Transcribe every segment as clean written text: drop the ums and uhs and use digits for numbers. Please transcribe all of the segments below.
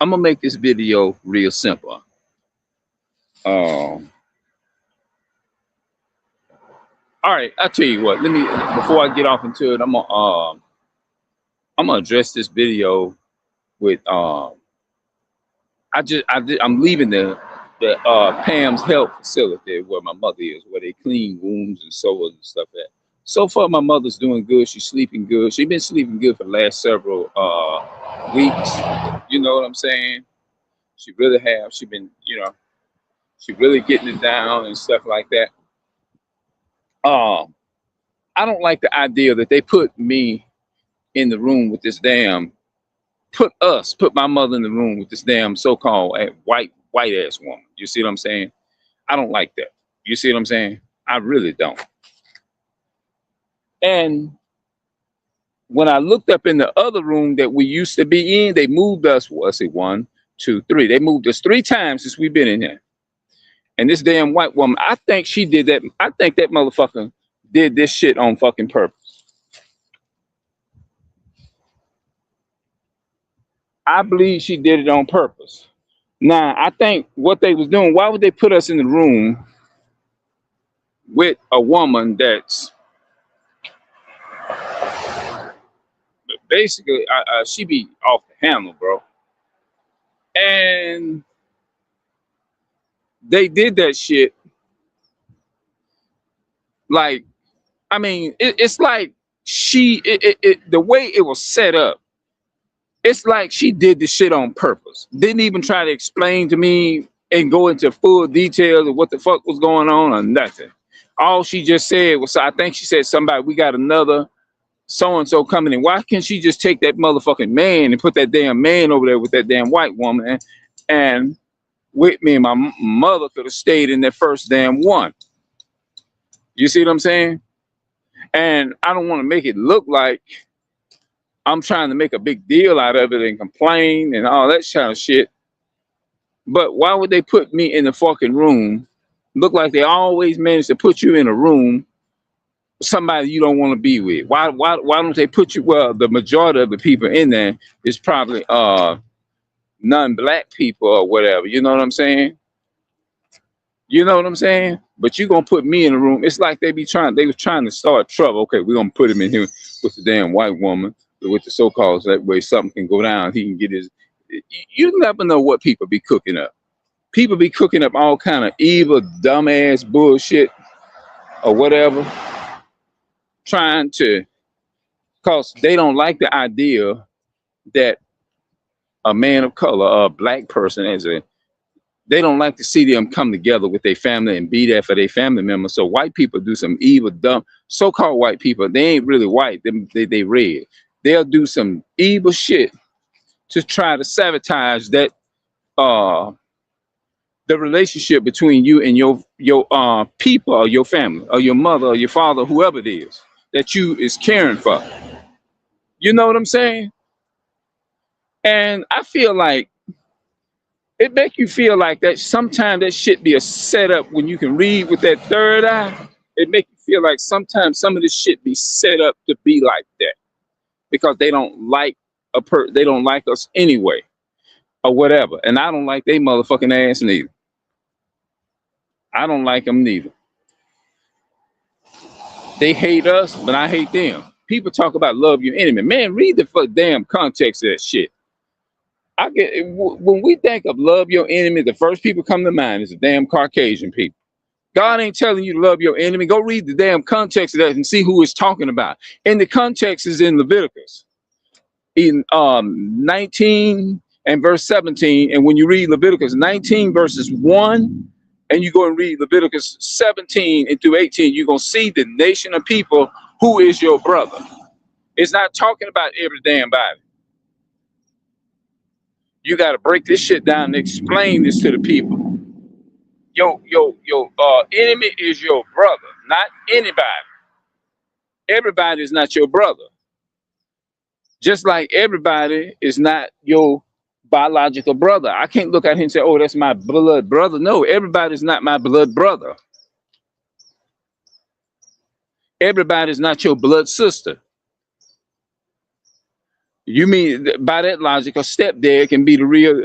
I'm gonna make this video real simple. Um, all right, I'll tell you what. Let me before I get off into it, I'm gonna address this video with I'm leaving the Pam's Health facility where my mother is, where they clean wounds and sores and stuff at. So far, my mother's doing good. She's sleeping good. She's been sleeping good for the last several weeks. You know what I'm saying? She really have. She been, she really getting it down and stuff like that. Um, I don't like the idea that they put me in the room with this damn, put my mother in the room with this damn so-called white ass woman. You see what I'm saying? I don't like that. You see what I'm saying? I really don't. And when I looked up in the other room that we used to be in, they moved us, well, let's see, one, two, three. They moved us 3 times since we've been in here. And this damn white woman, I think she did that. I think that motherfucker did this shit on fucking purpose. I believe she did it on purpose. Now, I think what they was doing, why would they put us in the room with a woman that's basically, she be off the handle, bro. And they did that shit. Like, I mean, it's like the way it was set up, it's like she did the shit on purpose. Didn't even try to explain to me and go into full details of what the fuck was going on or nothing. All she just said was, I think she said somebody, we got another so and so coming in. Why can't she just take that motherfucking man and put that damn man over there with that damn white woman, and with me and my mother could have stayed in that first damn one. You see what I'm saying? And I don't want to make it look like I'm trying to make a big deal out of it and complain and all that kind of shit. But why would they put me in the fucking room? Look like they always manage to put you in a room with somebody you don't want to be with. Why don't they put you? Well, the majority of the people in there is probably non-black people or whatever. You know what I'm saying? You know what I'm saying? But you gonna put me in a room. It's like they was trying to start trouble. Okay, we're gonna put him in here with the damn white woman, with the so-called, that way something can go down. He can get his. You never know what people be cooking up. People be cooking up all kind of evil, dumbass bullshit or whatever, trying to, cause they don't like the idea that a man of color, a black person, they don't like to see them come together with their family and be there for their family members. So white people do some evil, dumb, so-called white people. They ain't really white. They red. They'll do some evil shit to try to sabotage that the relationship between you and your people or your family or your mother or your father, whoever it is that you is caring for. You know what I'm saying? And I feel like it make you feel like that sometimes that shit be a setup when you can read with that third eye. It make you feel like sometimes some of this shit be set up to be like that because they don't like they don't like us anyway or whatever. And I don't like they motherfucking ass neither. I don't like them neither. They hate us, but I hate them. People talk about love your enemy. Man, read the fuck damn context of that shit. When we think of love your enemy, the first people come to mind is the damn Caucasian people. God ain't telling you to love your enemy. Go read the damn context of that and see who it's talking about. And the context is in Leviticus, in 19 and verse 17. And when you read Leviticus 19 verses 1, and you go and read Leviticus 17 and through 18, you're gonna see the nation of people who is your brother. It's not talking about every damn body. You got to break this shit down and explain this to the people. Your enemy is your brother, not anybody. Everybody is not your brother. Just like everybody is not your biological brother. I can't look at him and say, oh, that's my blood brother. No, everybody's not my blood brother. Everybody's not your blood sister. You mean by that logic, a stepdad can be the real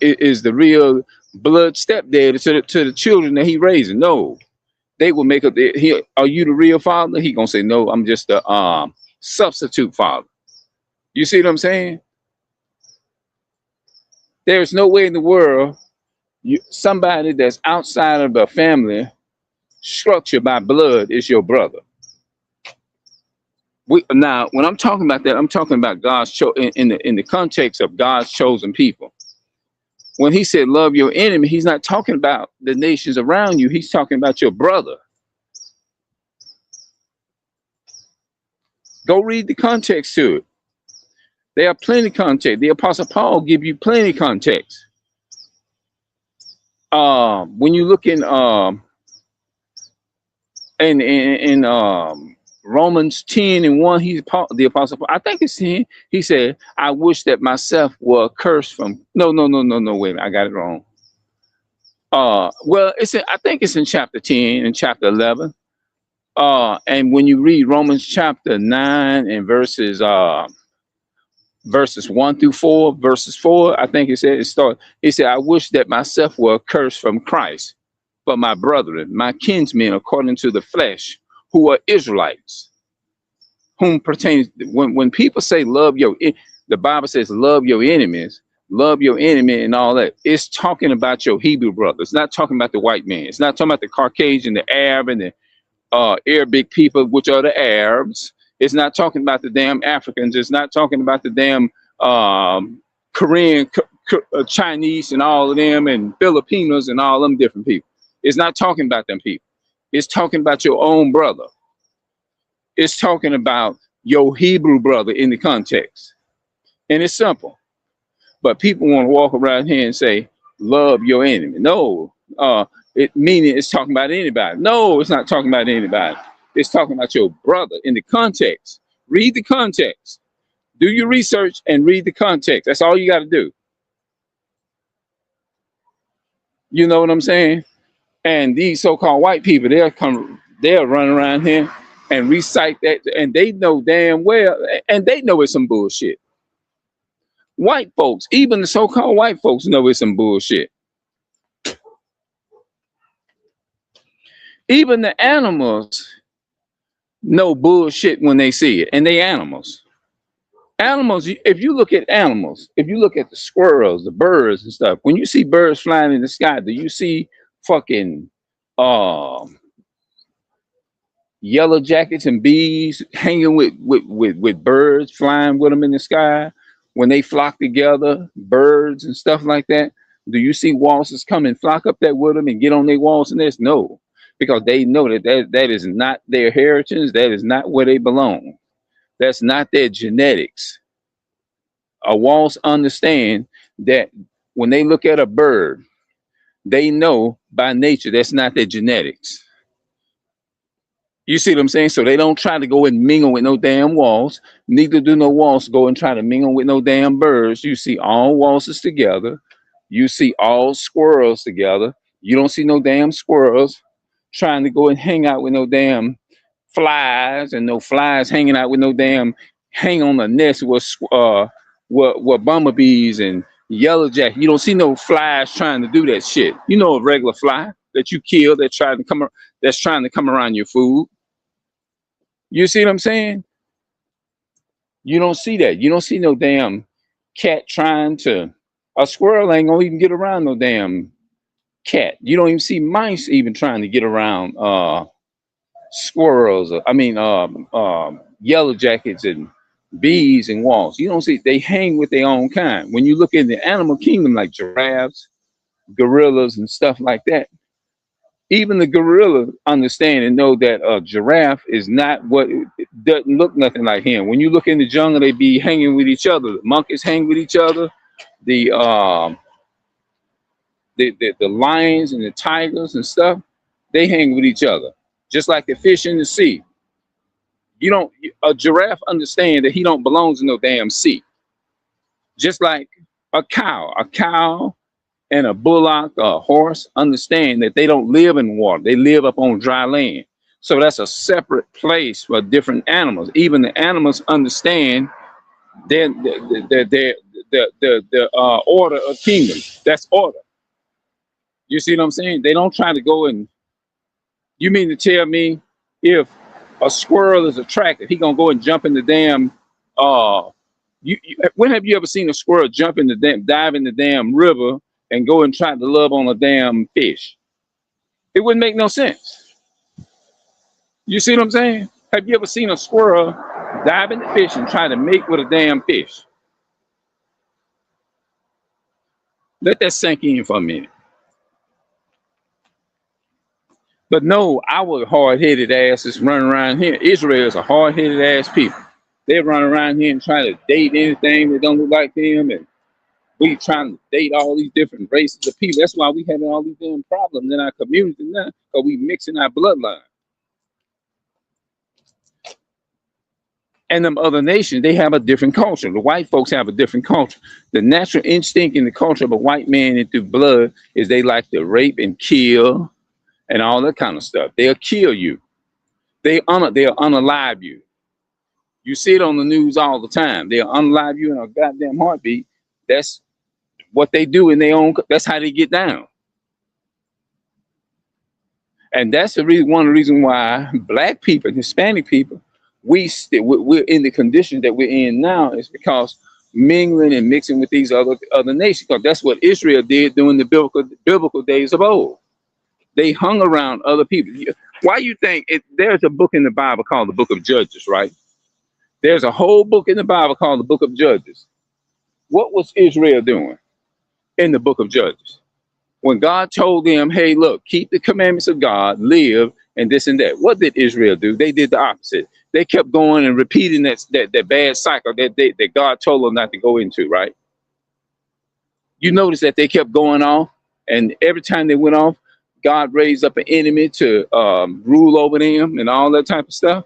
is the real blood stepdad to the children that he raising? No, they will make up. Are you the real father? He gonna say no. I'm just a substitute father. You see what I'm saying? There's no way in the world somebody that's outside of the family structure by blood is your brother. Now, when I'm talking about that, I'm talking about God's in the context of God's chosen people. When he said love your enemy, he's not talking about the nations around you. He's talking about your brother. Go read the context to it. There are plenty of context. The Apostle Paul give you plenty of context. When you look in Romans 10:1, the Apostle Paul, I think it's 10. He said, "I wish that myself were cursed from." No. Wait a minute, I got it wrong. Well, I think it's in chapter 10 and chapter 11. And when you read Romans chapter 9 and verses 1 through 4, verses 4, I think it said, "I wish that myself were cursed from Christ for my brethren, my kinsmen according to the flesh, who are Israelites, whom pertains." When people say the Bible says love your enemies, love your enemy and all that, it's talking about your Hebrew brother. It's not talking about the white man. It's not talking about the Caucasian, the Arab, and the Arabic people, which are the Arabs. It's not talking about the damn Africans. It's not talking about the damn Korean, Chinese, and all of them, and Filipinos and all them different people. It's not talking about them people. It's talking about your own brother. It's talking about your Hebrew brother in the context. And it's simple. But people want to walk around here and say, love your enemy. No, meaning it's talking about anybody. No, it's not talking about anybody. It's talking about your brother in the context. Read the context. Do your research and read the context. That's all you got to do. You know what I'm saying? And these so-called white people, they'll run around here and recite that, and they know damn well, and they know it's some bullshit. White folks, even the so-called white folks, know it's some bullshit. Even the animals know bullshit when they see it, and they animals. Animals, if you look at animals, if you look at the squirrels, the birds and stuff, when you see birds flying in the sky, do you see fucking yellow jackets and bees hanging with birds flying with them in the sky? When they flock together, birds and stuff like that, do you see waltzes come and flock up there with them and get on their waltz and this? No, because they know that is not their heritage. That is not where they belong. That's not their genetics. A waltz understand that when they look at a bird, they know by nature that's not their genetics. You see what I'm saying? So they don't try to go and mingle with no damn waltz. Neither do no waltz go and try to mingle with no damn birds. You see all waltzes together. You see all squirrels together. You don't see no damn squirrels trying to go and hang out with no damn flies, and no flies hanging out with no damn hang on the nest with bumblebees and yellow jacket. You don't see no flies trying to do that shit. You know, a regular fly that you kill that's trying to come around your food. You see what I'm saying? You don't see that. You don't see no damn cat a squirrel ain't gonna even get around no damn cat. You don't even see mice even trying to get around squirrels. Yellow jackets and bees and wasps. You don't see, they hang with their own kind. When you look in the animal kingdom, like giraffes, gorillas, and stuff like that, even the gorilla understand and know that a giraffe is not it doesn't look nothing like him. When you look in the jungle, they be hanging with each other. The monkeys hang with each other. The lions and the tigers and stuff, they hang with each other. Just like the fish in the sea. A giraffe understand that he don't belong to no damn sea. Just like a cow and a bullock or a horse understand that they don't live in water. They live up on dry land. So that's a separate place for different animals. Even the animals understand Then the order of kingdoms. That's order. You see what I'm saying? They don't try to go and. You mean to tell me if a squirrel is attractive, he gonna go and jump in the damn. Uh, when have you ever seen a squirrel jump in the damn, dive in the damn river and go and try to love on a damn fish? It wouldn't make no sense. You see what I'm saying? Have you ever seen a squirrel dive in the fish and try to mate with a damn fish? Let that sink in for a minute. But no, our hard-headed asses run around here. Israel is a hard-headed ass people. They run around here and try to date anything that don't look like them, and we trying to date all these different races of people. That's why we having all these damn problems in our community now, because we mixing our bloodline. And them other nations, they have a different culture. The white folks have a different culture. The natural instinct in the culture of a white man into blood is they like to rape and kill and all that kind of stuff. They'll kill you. They'll unalive you. You see it on the news all the time. They'll unalive you in a goddamn heartbeat. That's what they do in their own. That's how they get down. And that's the reason. One of the reasons why black people, Hispanic people, we're in the condition that we're in now is because mingling and mixing with these other nations. Because that's what Israel did during the biblical days of old. They hung around other people. Why you think there's a book in the Bible called the Book of Judges, right? There's a whole book in the Bible called the Book of Judges. What was Israel doing in the Book of Judges? When God told them, hey, look, keep the commandments of God, live, and this and that. What did Israel do? They did the opposite. They kept going and repeating that bad cycle that God told them not to go into, right? You notice that they kept going off, and every time they went off, God raised up an enemy to rule over them and all that type of stuff.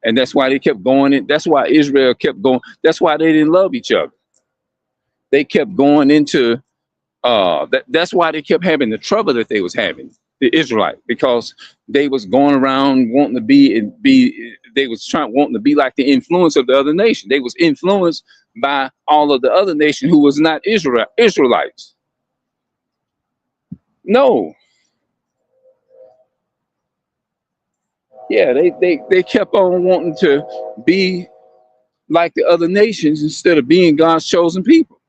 And that's why they kept going in. That's why Israel kept going. That's why they didn't love each other. They kept going into that's why they kept having the trouble that they was having, the Israelite, because they was going around wanting to wanting to be like the influence of the other nation. They was influenced by all of the other nation who was not Israelites. No. Yeah, they kept on wanting to be like the other nations instead of being God's chosen people.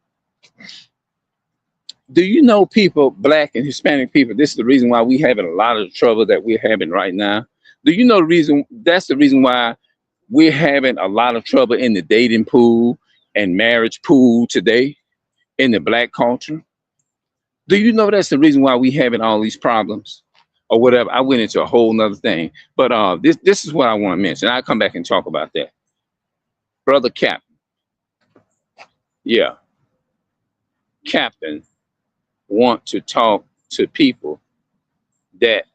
Do you know people, black and Hispanic people, this is the reason why we having a lot of trouble that we're having right now. Do you know the reason? That's the reason why we're having a lot of trouble in the dating pool and marriage pool today in the black culture. Do you know that's the reason why we having all these problems or whatever? I went into a whole nother thing, but this is what I want to mention. I'll come back and talk about that. Brother Captain. Yeah. Captain want to talk to people that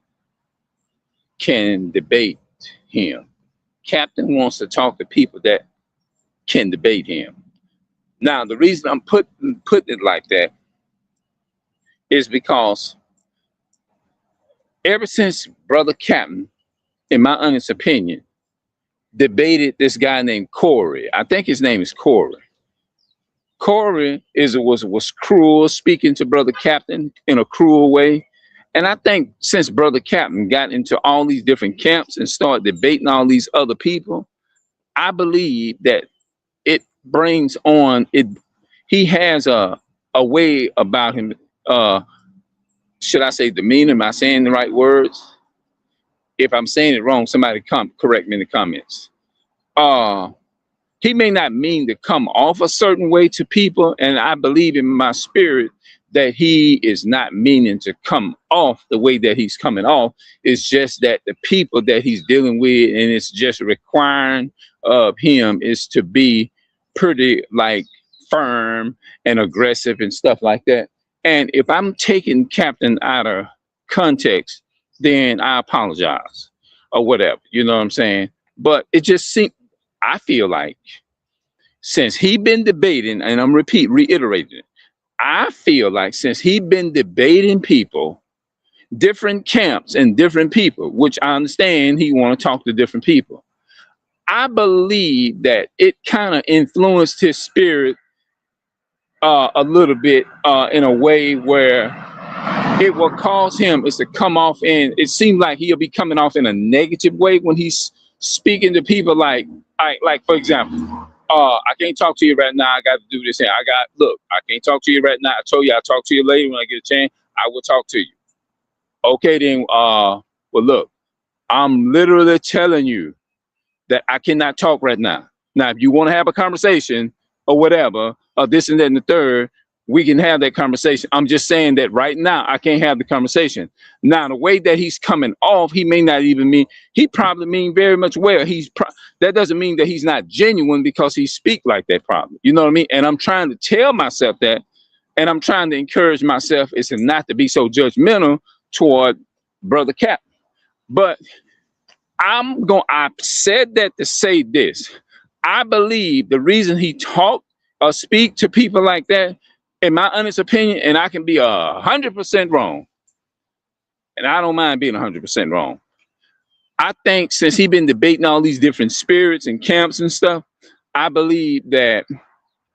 can debate him. Captain wants to talk to people that can debate him. Now, the reason I'm putting it like that is because ever since Brother Captain, in my honest opinion, debated this guy named Corey. I think his name is Corey. Corey was cruel, speaking to Brother Captain in a cruel way. And I think since Brother Captain got into all these different camps and started debating all these other people, I believe that it brings on it. He has a way about him. Should I say demeanor? Am I saying the right words? If I'm saying it wrong, somebody correct me in the comments. He may not mean to come off a certain way to people, and I believe in my spirit that he is not meaning to come off the way that he's coming off. It's just that the people that he's dealing with, and it's just requiring of him, is to be pretty like firm and aggressive and stuff like that. And if I'm taking Captain out of context, then I apologize or whatever. You know what I'm saying? But it just seems, I feel like since he been debating, and I'm reiterating it, I feel like since he been debating people, different camps and different people, which I understand he want to talk to different people. I believe that it kind of influenced his spirit a little bit in a way where it will cause him is to come off, and it seems like he'll be coming off in a negative way when he's speaking to people like for example, I can't talk to you right now, I got to do this, and look, I can't talk to you right now, I told you I'll talk to you later when I get a chance, I will talk to you. Okay, then well, look, I'm literally telling you that I cannot talk right now. Now, if you want to have a conversation or whatever, or this and that and the third, we can have that conversation. I'm just saying that right now I can't have the conversation. Now, the way that he's coming off, he may not even mean, he probably mean very much well. That doesn't mean that he's not genuine because he speak like that probably. You know what I mean? And I'm trying to tell myself that, and I'm trying to encourage myself is to not to be so judgmental toward Brother Cap. But I said that to say this. I believe the reason he talk or speak to people like that, in my honest opinion, and I can be 100% wrong, and I don't mind being 100% wrong. I think since he been debating all these different spirits and camps and stuff, I believe that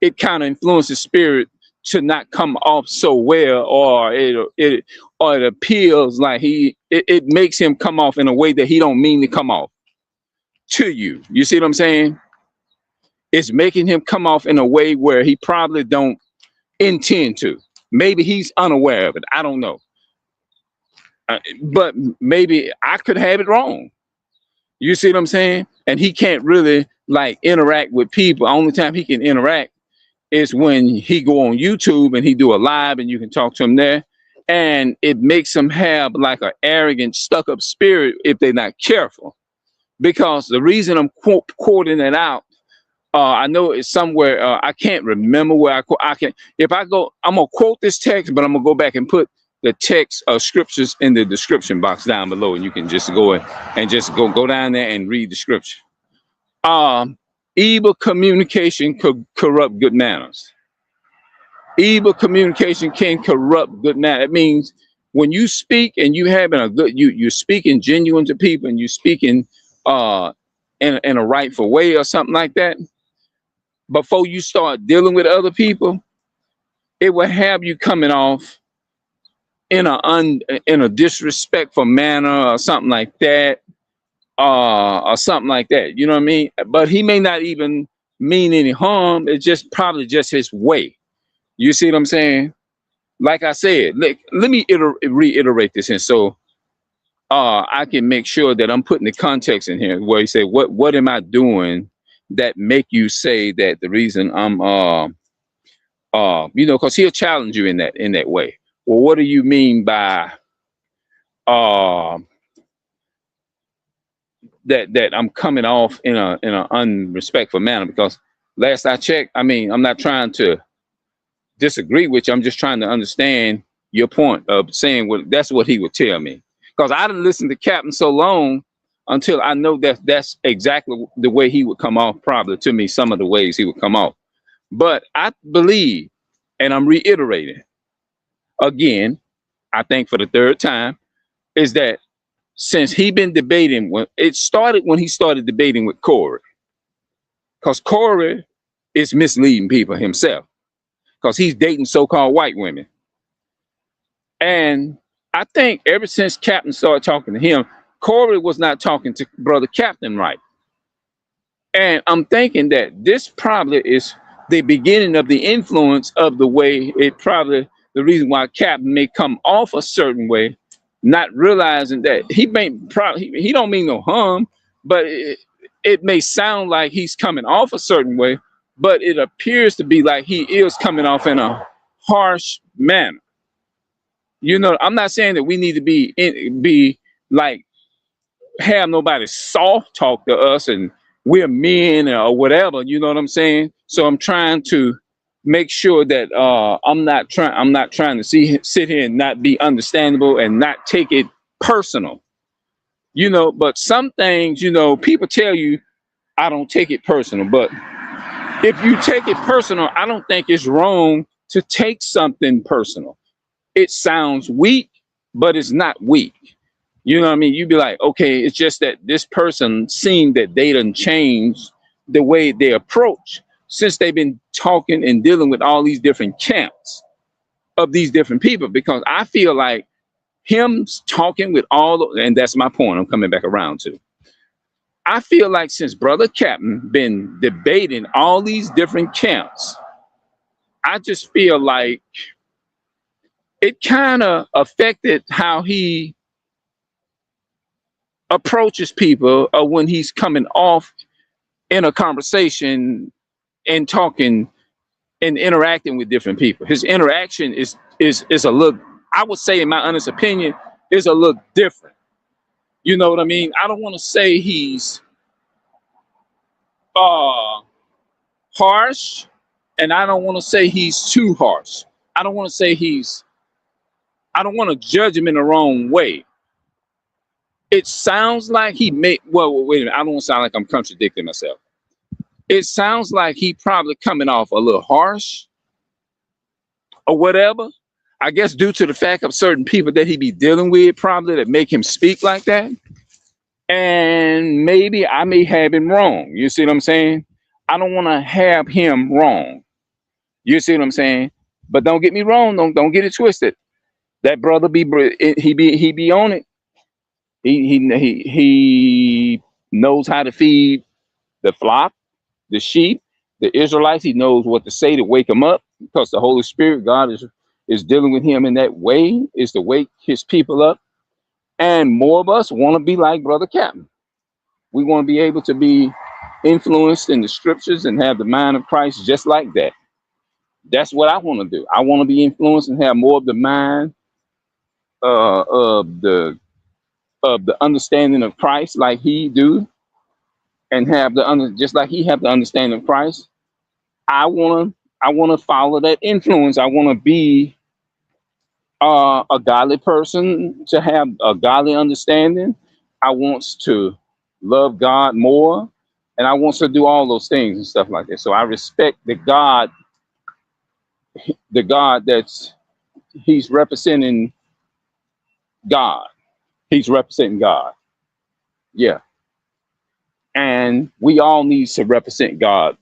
it kind of influences spirit to not come off so well, or it appeals like it makes him come off in a way that he don't mean to come off to you. You see what I'm saying? It's making him come off in a way where he probably don't intend to. Maybe he's unaware of it. I don't know. But maybe I could have it wrong. You see what I'm saying? And he can't really like interact with people. Only time he can interact is when he go on YouTube and he do a live and you can talk to him there. And it makes him have like an arrogant, stuck up spirit if they're not careful. Because the reason I'm quoting it out, I know it's somewhere, I can't remember where I can, if I go, I'm going to quote this text, but I'm going to go back and put the text scriptures in the description box down below, and you can just go and just go down there and read the scripture. Evil communication could corrupt good manners. Evil communication can corrupt good manners. It means when you speak and you having a good, you're speaking genuine to people, and you're speaking in a rightful way or something like that. Before you start dealing with other people, it will have you coming off in a disrespectful manner or something like that, or something like that. You know what I mean? But he may not even mean any harm. It's just probably just his way. You see what I'm saying? Like I said, let me reiterate this, and so I can make sure that I'm putting the context in here where you say, what am I doing that make you say that the reason I'm you know, because he'll challenge you in that way. Well, what do you mean by that I'm coming off in a unrespectful manner? Because last I checked, I mean, I'm not trying to disagree with you. I'm just trying to understand your point of saying that's what he would tell me. Because I didn't listen to Captain so long until I know that that's exactly the way he would come off, probably to me, some of the ways he would come off. But I believe, and I'm reiterating again, I think for the third time, is that since he been debating, when he started debating with Corey, because Corey is misleading people himself, because he's dating so-called white women. And I think ever since Captain started talking to him, Corey was not talking to Brother Captain right. And I'm thinking that this probably is the beginning of the influence of the way the reason why Captain may come off a certain way, not realizing that he don't mean no harm, but it may sound like he's coming off a certain way, but it appears to be like he is coming off in a harsh manner. You know, I'm not saying that we need to be like, have nobody soft talk to us and we're men or whatever, you know what I'm saying? So I'm trying to make sure that I'm not trying to sit here and not be understandable and not take it personal. You know, but some things, you know, people tell you I don't take it personal, but if you take it personal, I don't think it's wrong to take something personal. It sounds weak, but it's not weak. You know what I mean? You'd be like, okay, it's just that this person seemed that they done changed the way they approach since they've been talking and dealing with all these different camps of these different people. Because I feel like him talking with and that's my point I'm coming back around to. I feel like since Brother Captain been debating all these different camps, I just feel like it kind of affected how he approaches people when he's coming off in a conversation and talking and interacting with different people. His interaction is a little, I would say in my honest opinion, is a little different. You know what I mean? I don't want to say he's harsh, and I don't want to say he's too harsh. I don't want to say I don't want to judge him in the wrong way. It sounds like he may, well, wait a minute, I don't want to sound like I'm contradicting myself. It sounds like he probably coming off a little harsh or whatever. I guess due to the fact of certain people that he be dealing with, probably that make him speak like that. And maybe I may have him wrong. You see what I'm saying? I don't want to have him wrong. You see what I'm saying? But don't get me wrong. Don't get it twisted. That brother he be on it. He knows how to feed the flock, the sheep, the Israelites. He knows what to say to wake them up, because the Holy Spirit, God is dealing with him in that way, is to wake his people up. And more of us want to be like Brother Captain. We want to be able to be influenced in the scriptures and have the mind of Christ just like that. That's what I want to do. I want to be influenced and have more of the mind of the understanding of Christ like he do, and have just like he have the understanding of Christ. I want to follow that influence. I want to be a godly person, to have a godly understanding. I want to love God more, and I want to do all those things and stuff like that. So I respect the God that's he's representing God. He's representing God. Yeah. And we all need to represent God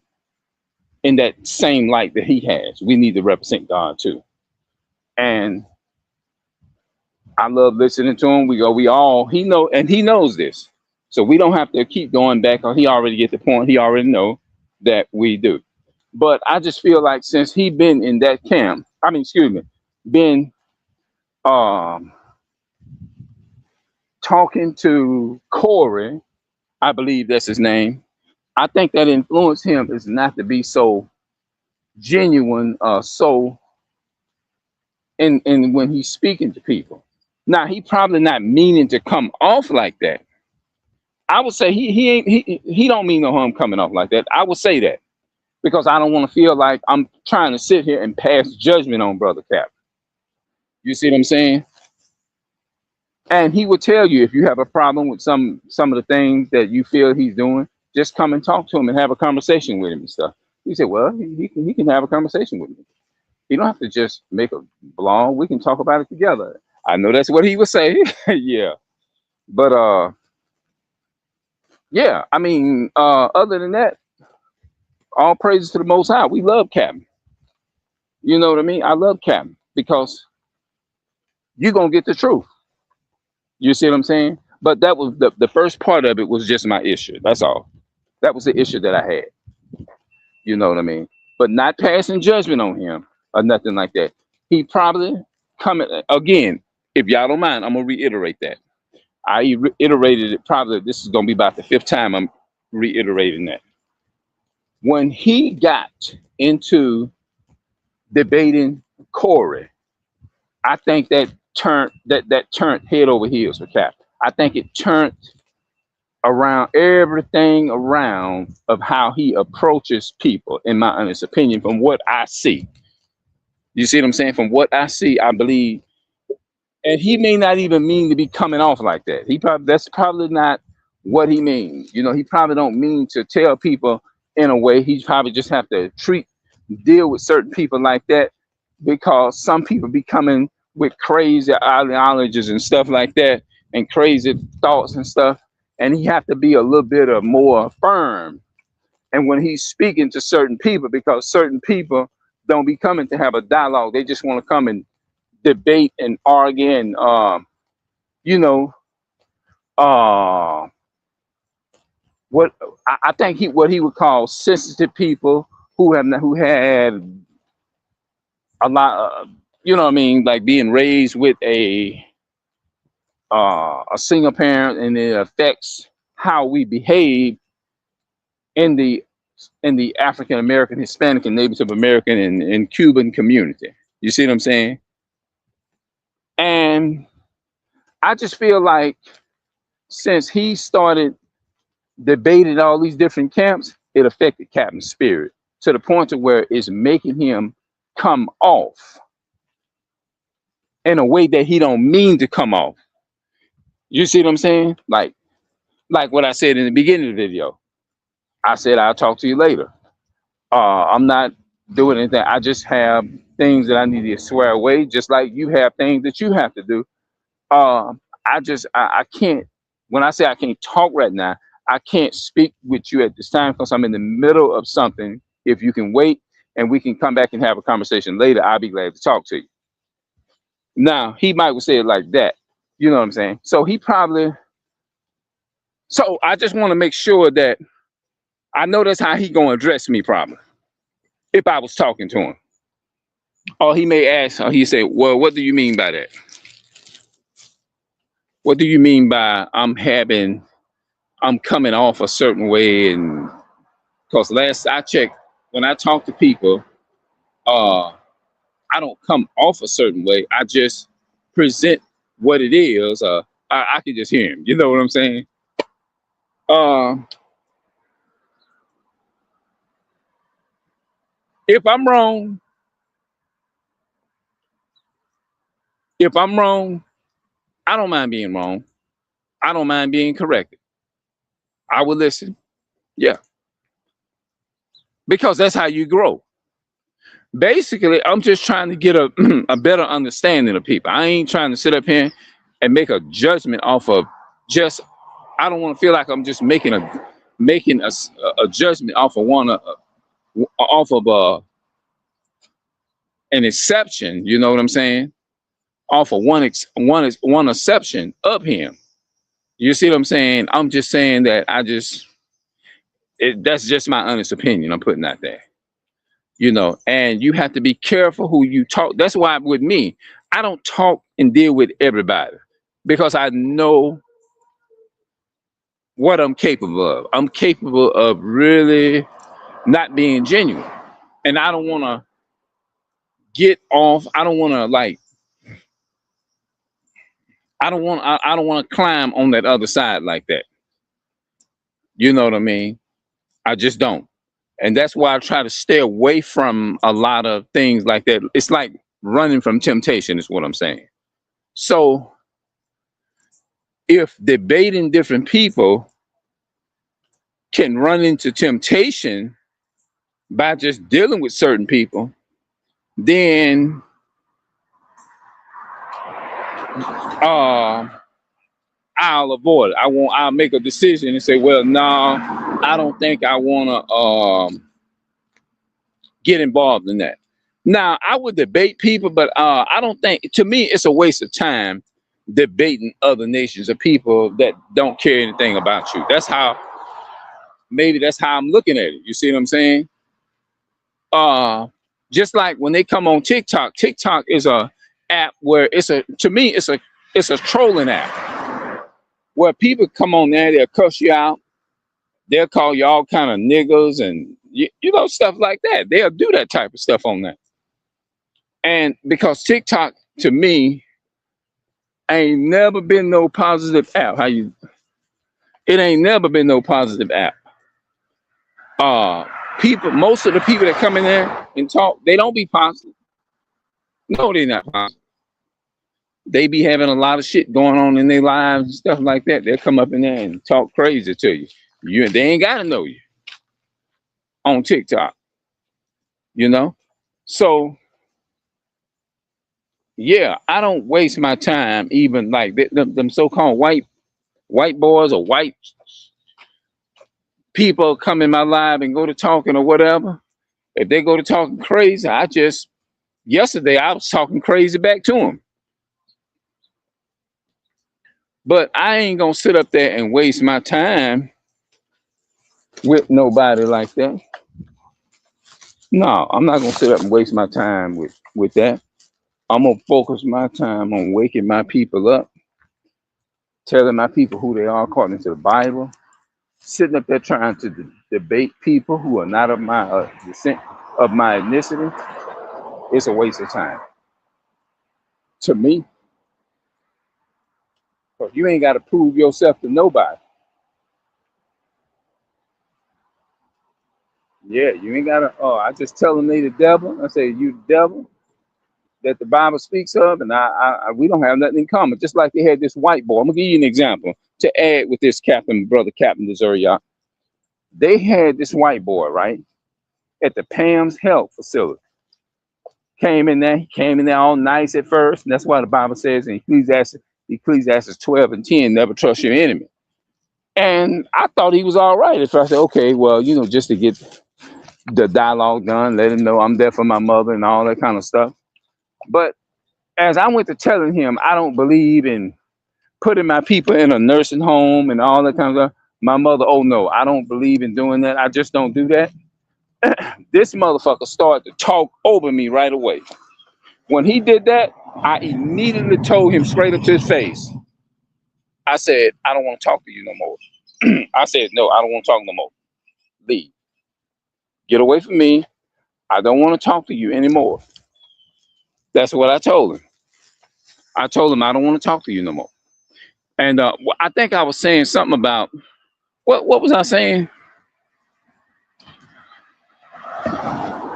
in that same light that he has. We need to represent God too. And I love listening to him. He knows this. So we don't have to keep going back, or he already get the point. He already know that we do. But I just feel like since he been in that camp, been talking to Corey, I believe that's his name. I think that influenced him is not to be so genuine, so in when he's speaking to people. Now he probably not meaning to come off like that. I would say he don't mean no harm coming off like that. I would say that, because I don't want to feel like I'm trying to sit here and pass judgment on Brother Cap. You see what I'm saying? And he would tell you if you have a problem with some of the things that you feel he's doing, just come and talk to him and have a conversation with him and stuff. He said, well, he can have a conversation with me. You don't have to just make a blog. We can talk about it together. I know that's what he would say. Yeah. But yeah, other than that, all praises to the Most High. We love Captain. You know what I mean? I love Captain because you're going to get the truth. You see what I'm saying? But that was the first part of it was just my issue. That's all. That was the issue that I had. You know what I mean? But not passing judgment on him or nothing like that. He probably coming again. If y'all don't mind, I'm gonna reiterate that. I reiterated it. Probably this is gonna be about the 5th time I'm reiterating that. When he got into debating Corey, I think that turned head over heels for Cap. I think it turned around everything around of how he approaches people, in my honest opinion, from what I see. You see what I'm saying? From what I see, I believe, and he may not even mean to be coming off like that. That's probably not what he means. You know, he probably don't mean to tell people in a way. He probably just have to deal with certain people like that, because some people be coming with crazy ideologies and stuff like that and crazy thoughts and stuff, and he have to be a little bit of more firm. And when he's speaking to certain people, because certain people don't be coming to have a dialogue, they just want to come and debate and argue and you know, uh, what I think what he would call sensitive people who had a lot of, you know what I mean, like being raised with a single parent, and it affects how we behave in the African American, Hispanic, and Native American and Cuban community. You see what I'm saying? And I just feel like since he started debating all these different camps, it affected Captain's spirit to the point to where it's making him come off in a way that he don't mean to come off. You see what I'm saying? Like what I said in the beginning of the video. I said I'll talk to you later. I'm not doing anything. I just have things that I need to swear away, just like you have things that you have to do. I can't. When I say I can't talk right now, I can't speak with you at this time because I'm in the middle of something. If you can wait and we can come back and have a conversation later, I'll be glad to talk to you. Now he might say it like that. You know what I'm saying? So he probably. So I just want to make sure that I know that's how he gonna address me probably if I was talking to him. Or he may ask, or he say, "Well, what do you mean by that? What do you mean by I'm coming off a certain way?" And because last I checked, when I talk to people, uh, I don't come off a certain way. I just present what it is. I can just hear him. You know what I'm saying? Uh, if I'm wrong, if I'm wrong, I don't mind being wrong. I don't mind being corrected. I will listen. Yeah, because that's how you grow. Basically, I'm just trying to get a a better understanding of people. I ain't trying to sit up here and make a judgment off of just. I don't want to feel like I'm just making a judgment off of off of an exception. You know what I'm saying? Off of one exception of him. You see what I'm saying? I'm just saying that that's just my honest opinion. I'm putting that there. And you have to be careful who you talk. That's why with me, I don't talk and deal with everybody because I know what I'm capable of. I'm capable of really not being genuine, and I don't want to get off. I don't want to like. I don't want. I don't want to climb on that other side like that. You know what I mean? I just don't, and that's why I try to stay away from a lot of things like that. It's like running from temptation, is what I'm saying. So if debating different people can run into temptation by just dealing with certain people, then uh, I'll avoid it. I'll make a decision and say, well, no, I don't think I want to get involved in that. Now, I would debate people, but I don't think, to me, it's a waste of time debating other nations or people that don't care anything about you. Maybe that's how I'm looking at it. You see what I'm saying? Uh, just like when they come on TikTok, TikTok is a app where to me, it's a trolling app where people come on there, they'll cuss you out, they'll call you all kind of niggas and stuff like that. They'll do that type of stuff on there. And because TikTok to me ain't never been no positive app. It ain't never been no positive app. Most of the people that come in there and talk, they don't be positive. No, they're not positive. They be having a lot of shit going on in their lives and stuff like that. They'll come up in there and talk crazy to you. They ain't gotta know you on TikTok, you know? So Yeah, I don't waste my time even like them so-called white boys or white people come in my live and go to talking or whatever. If they go to talking crazy, yesterday I was talking crazy back to them. But I ain't gonna sit up there and waste my time with nobody like that. No, I'm not gonna sit up and waste my time with that. I'm gonna focus my time on waking my people up, telling my people who they are according to the Bible. Sitting up there trying to debate people who are not of my descent, of my ethnicity, it's a waste of time to me. Because you ain't got to prove yourself to nobody. Yeah, you ain't got to. Oh, I just tell them they the devil. I say you the devil that the Bible speaks of, and we don't have nothing in common. Just like they had this white boy. I'm gonna give you an example to add with this brother Captain Desuriat. They had this white boy right at the Pam's Health Facility. He came in there all nice at first, and that's why the Bible says in Ecclesiastes 12 and 10, never trust your enemy. And I thought he was all right. If I said, okay, well, just to get the dialogue done, let him know I'm there for my mother and all that kind of stuff. But as I went to telling him, I don't believe in putting my people in a nursing home and all that kind of stuff. My mother, oh no, I don't believe in doing that. I just don't do that. This motherfucker started to talk over me right away. When he did that, I immediately told him straight up to his face. I said, I don't want to talk to you no more. I said, no, I don't want to talk no more. Leave. Get away from me. I don't want to talk to you anymore. That's what I told him. I told him I don't want to talk to you no more. And I think I was saying something about what was I saying?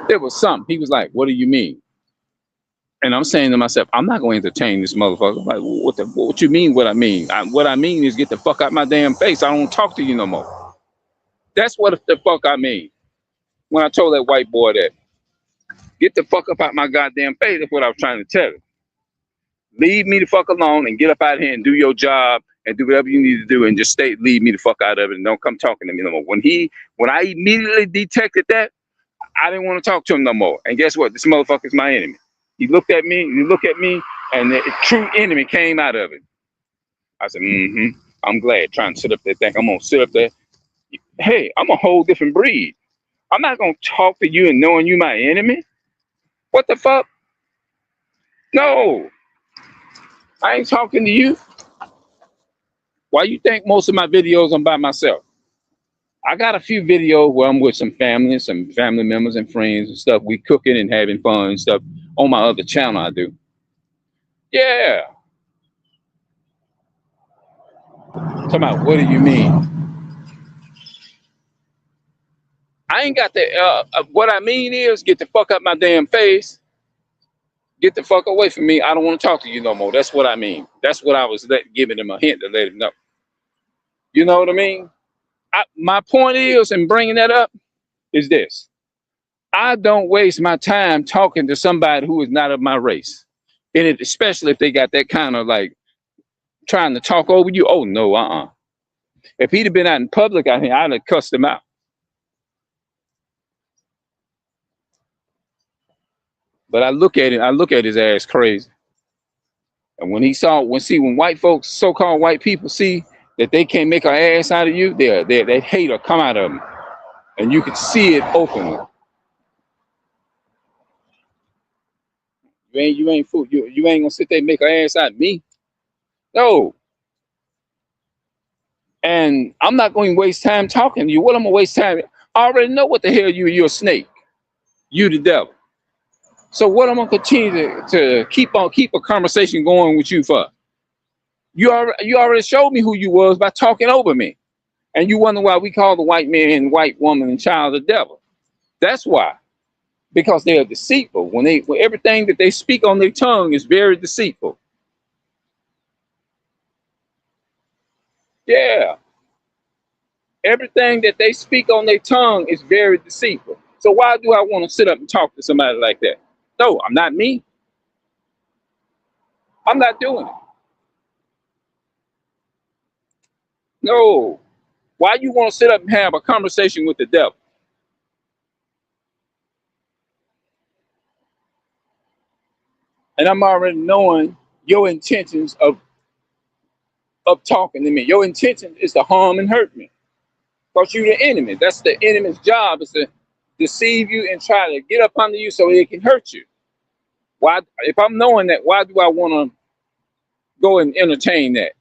It was something. He was like, what do you mean? And I'm saying to myself, I'm not going to entertain this motherfucker. Like, what you mean? What I mean? What I mean is get the fuck out my damn face. I don't want to talk to you no more. That's what the fuck I mean. When I told that white boy that, get the fuck up out my goddamn face. That's what I was trying to tell him. Leave me the fuck alone and get up out of here and do your job and do whatever you need to do and just leave me the fuck out of it and don't come talking to me no more. When I immediately detected that, I didn't want to talk to him no more. And guess what? This motherfucker's my enemy. He looked at me, and the true enemy came out of it. I said, I'm glad. Trying to sit up there, think I'm gonna sit up there. Hey, I'm a whole different breed. I'm not gonna talk to you and knowing you my enemy. What the fuck? No, I ain't talking to you. Why you think most of my videos I'm by myself? I got a few videos where I'm with some family members and friends and stuff. We cooking and having fun and stuff on my other channel. I do. Yeah. Talking about what do you mean? I ain't got the. What I mean is get the fuck out my damn face. Get the fuck away from me. I don't want to talk to you no more. That's what I mean. That's what I was giving him a hint to let him know. You know what I mean? My point is, in bringing that up, is this. I don't waste my time talking to somebody who is not of my race. And especially if they got that kind of like trying to talk over you. Oh, no, If he'd have been out in public out here, I'd have cussed him out. But I look at his ass crazy. And when white folks, so-called white people see that they can't make an ass out of you, that hate will come out of them. And you can see it openly. You ain't fool. You ain't gonna sit there and make an ass out of me. No. And I'm not going to waste time talking to you. What I'm gonna waste time? I already know what the hell you're a snake. You the devil. So what I'm gonna continue to keep a conversation going with you for? You already showed me who you was by talking over me. And you wonder why we call the white man and white woman and child the devil. That's why. Because they are deceitful. When everything that they speak on their tongue is very deceitful. Yeah. Everything that they speak on their tongue is very deceitful. So why do I want to sit up and talk to somebody like that? No, I'm not me. I'm not doing it. No. Why you want to sit up and have a conversation with the devil? And I'm already knowing your intentions of talking to me. Your intention is to harm and hurt me. Because you're the enemy. That's the enemy's job, is to deceive you and try to get up under you so it can hurt you. Why, if I'm knowing that, why do I want to go and entertain that?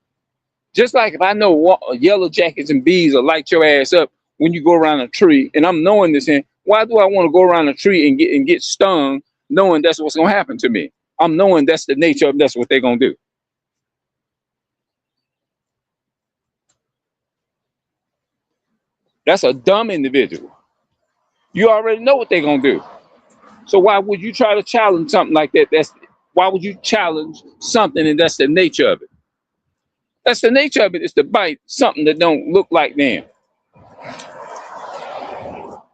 Just like if I know yellow jackets and bees will light your ass up when you go around a tree, and I'm knowing this, and why do I want to go around a tree and get stung, knowing that's what's gonna happen to me? I'm knowing that's the nature of that's what they're gonna do. That's a dumb individual. You already know what they're gonna do. So why would you try to challenge something like that? Why would you challenge something and that's the nature of it? That's the nature of it, is to bite something that don't look like them.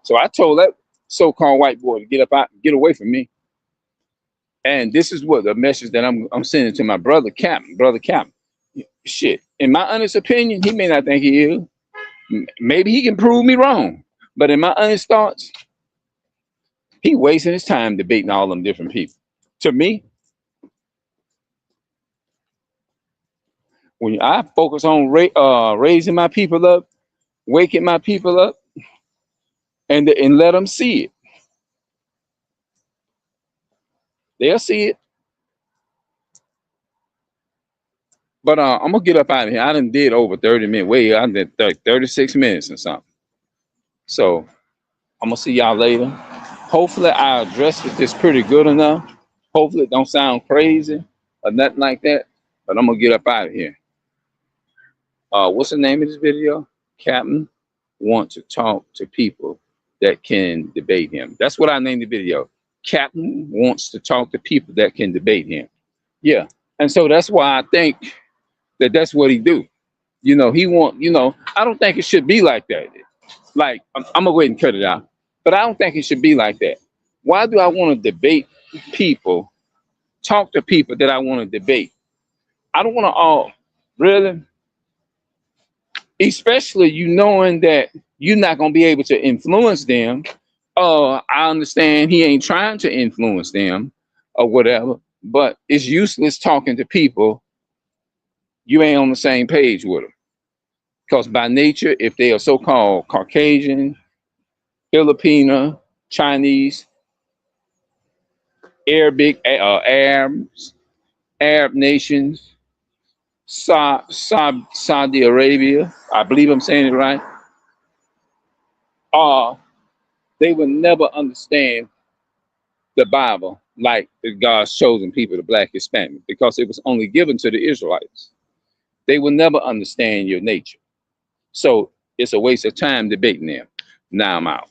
So I told that so-called white boy to get up out, get away from me. And this is what the message that I'm sending to my brother Captain. Brother Captain, shit. In my honest opinion, he may not think he is. Maybe he can prove me wrong. But in my honest thoughts, he wasting his time debating all them different people. To me, when I focus on raising my people up, waking my people up, and let them see it, they'll see it. But I'm gonna get up out of here. I done did over 30 minutes. Wait, I did 36 minutes or something. So I'm gonna see y'all later. Hopefully I addressed this pretty good enough. Hopefully it don't sound crazy or nothing like that. But I'm gonna get up out of here. What's the name of this video? Captain wants to talk to people that can debate him. That's what I named the video. Captain wants to talk to people that can debate him. Yeah. And so that's why I think that that's what he do. You know, he want, you know, I don't think it should be like that. Like, I'm gonna go ahead and cut it out. But I don't think it should be like that. Why do I want to debate people, talk to people that I want to debate? I don't want to all, really, especially you knowing that you're not going to be able to influence them. I understand he ain't trying to influence them or whatever, but it's useless talking to people you ain't on the same page with them. Because by nature, if they are so-called Caucasian, Filipino, Chinese, Arabic, Arabs, Arab nations, Saudi Arabia, I believe I'm saying it right, they would never understand the Bible like God's chosen people, the Black Hispanic, because it was only given to the Israelites. They will never understand your nature. So it's a waste of time debating them. Now I'm out.